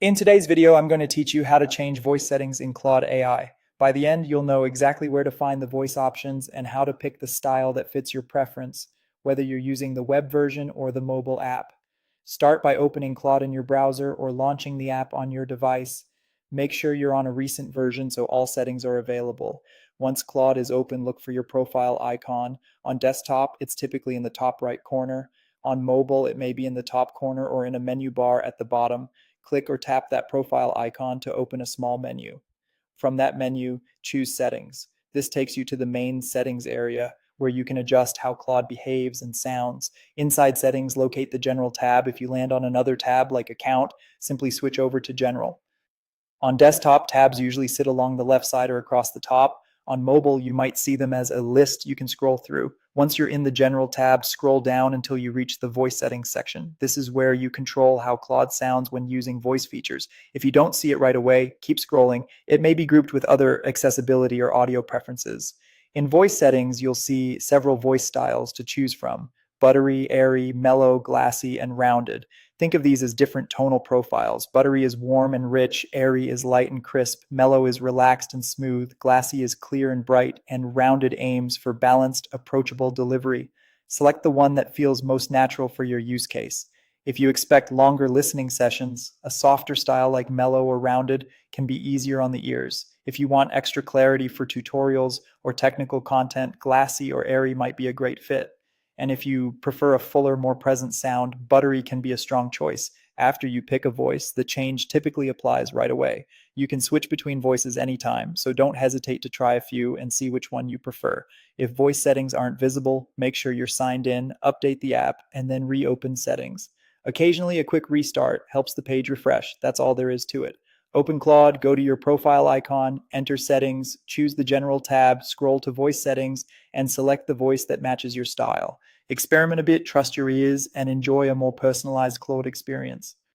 In today's video, I'm going to teach you how to change voice settings in Claude AI. By the end, you'll know exactly where to find the voice options and how to pick the style that fits your preference, whether you're using the web version or the mobile app. Start by opening Claude in your browser or launching the app on your device. Make sure you're on a recent version so all settings are available. Once Claude is open, look for your profile icon. On desktop, it's typically in the top right corner. On mobile, it may be in the top corner or in a menu bar at the bottom. Click or tap that profile icon to open a small menu. From that menu, choose Settings. This takes you to the main settings area where you can adjust how Claude behaves and sounds. Inside Settings, locate the General tab. If you land on another tab like Account, simply switch over to General. On desktop, tabs usually sit along the left side or across the top. On mobile, you might see them as a list you can scroll through. Once you're in the General tab, scroll down until you reach the Voice Settings section. This is where you control how Claude sounds when using voice features. If you don't see it right away, keep scrolling. It may be grouped with other accessibility or audio preferences. In voice settings, you'll see several voice styles to choose from: buttery, airy, mellow, glassy, and rounded. Think of these as different tonal profiles. Buttery is warm and rich, airy is light and crisp, mellow is relaxed and smooth, glassy is clear and bright, and rounded aims for balanced, approachable delivery. Select the one that feels most natural for your use case. If you expect longer listening sessions, a softer style like mellow or rounded can be easier on the ears. If you want extra clarity for tutorials or technical content, glassy or airy might be a great fit. And if you prefer a fuller, more present sound, buttery can be a strong choice. After you pick a voice, the change typically applies right away. You can switch between voices anytime, so don't hesitate to try a few and see which one you prefer. If voice settings aren't visible, make sure you're signed in, update the app, and then reopen settings. Occasionally, a quick restart helps the page refresh. That's all there is to it. Open Claude, go to your profile icon, enter settings, choose the general tab, scroll to voice settings, and select the voice that matches your style. Experiment a bit, trust your ears, and enjoy a more personalized Claude experience.